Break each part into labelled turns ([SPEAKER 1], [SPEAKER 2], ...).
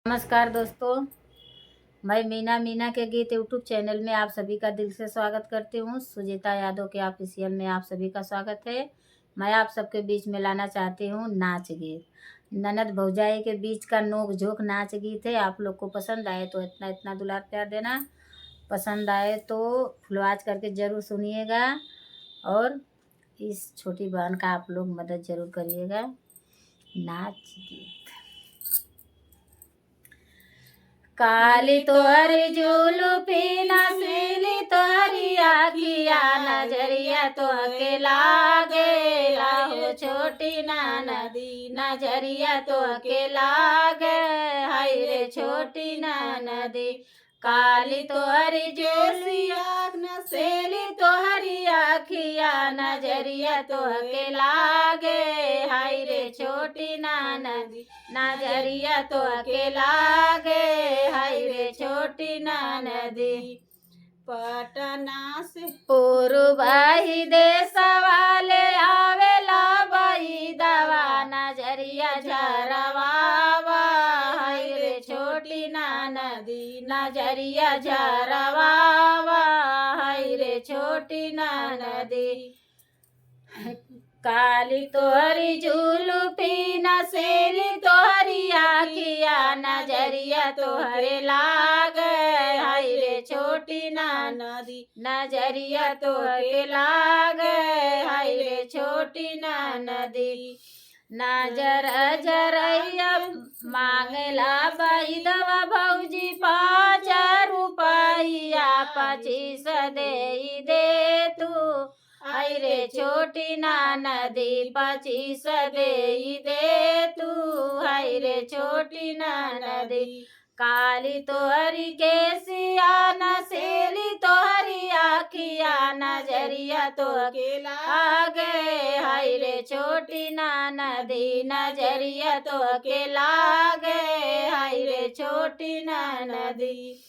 [SPEAKER 1] नमस्कार दोस्तों, मैं मीना के गीत यूट्यूब चैनल में आप सभी का दिल से स्वागत करती हूँ। सुजीता यादव के ऑफिशियल में आप सभी का स्वागत है। मैं आप सबके बीच में लाना चाहती हूँ नाच गीत। ननद भौजाई के बीच का नोक झोंक नाच गीत है। आप लोग को पसंद आए तो इतना इतना दुलार प्यार देना, पसंद आए तो फुलवाज करके ज़रूर सुनिएगा और इस छोटी बहन का आप लोग मदद ज़रूर करिएगा। नाच गीत। काली तोहरी जुल्फी नसीली तोहरी आखिया, नजरिया तोहके लागेला हो छोटी नदी, नजरिया तोहके लागे हाय रे छोटी नदी। काली तोहरी जुल्फिया नसीली तोहरी आखिया, नजरिया तोहके लागे हाय रे छोटी नदी, नजरिया तोहके लागे हाय रे छोटी नदी। पटना से पूर्वाही देशवाले आवेला बाई दवा, नजरिया झरवावा हाय रे छोटी नदी, नजरिया झरवावा हाय रे छोटी नदी। काली तोहरी जुल्फी नसीली तोहरी आखिया, नजरिया तोहरे लागे हाय रे छोटी नदी, नजरिया तोहरे लागे हाय रे छोटी नदी। नजर जरैया मांगला बाई दवा भौजी 5 रुपया 25 दे तू हाय रे छोटी नदी, 25 दे तू हाय रे छोटी नदी। काली तोहरी केसिया नसीली तोहरी आखिया, नजरिया तोहके लागे हाय रे छोटी नदी, नजरिया तोहके लागे हाय रे छोटी नदी।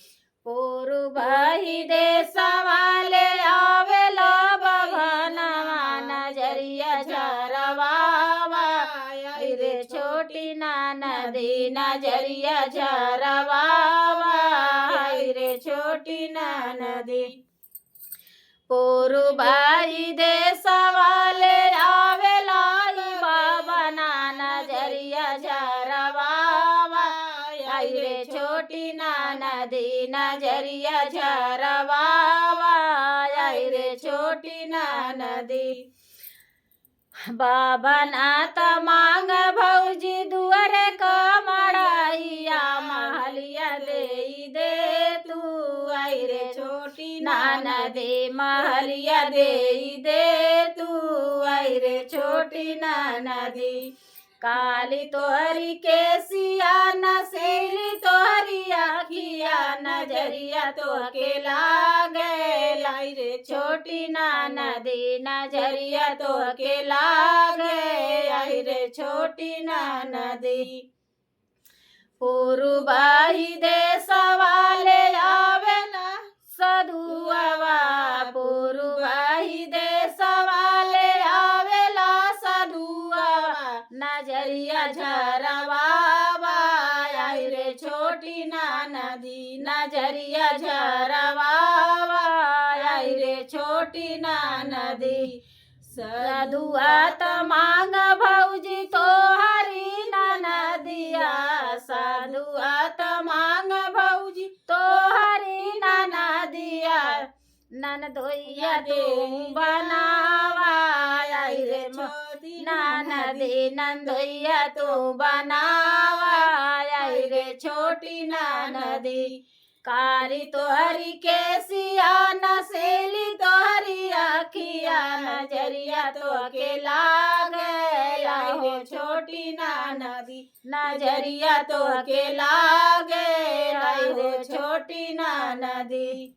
[SPEAKER 1] पूर्वाही देशवाले आवेला बभनवा, नजरिया झरवावा हाय रे छोटी नदी, नजरिया झरवावा हाय रे छोटी नदी। पूर्वाही देशवाले आवेला बाबना, नजरिया झरवावा हाय रे छोटी नदी, नजरिया झरवावा हाय रे छोटी नदी। बाबा नाथ मांग भौजी दुआरे कमड़ाइया, महलिया दे तू हाय रे छोटी नदी, महलिया दे तू हाय रे छोटी नदी। काली तोहरी केसिया नसीली तोहरी आखिया, नजरिया तोहके लागे हाय रे छोटी नदी, नजरिया तोहके लागे हाय रे छोटी नदी। पूर्वाही देशवाले आवेला सधुआवा, पूर्वाही देशवाले आवेला सधुआवा, नजरिया झरवावा हाय रे छोटी नदी, नजरिया झरवावा हाय रे छोटी नदी। साधुआत मांग भौजी तोहरी नदिया, साधुआत मांग भौजी तोहरी नदिया, ननदोइया तू बनावा हाय रे छोटी नदी, नंदोइया तू बनावा हाय रे छोटी नदी। काली तोहरी केसिया नसीली तोहरी आखिया, नजरिया तोहके लागे हो छोटी नदी, नजरिया तोहके लागे हो छोटी नदी।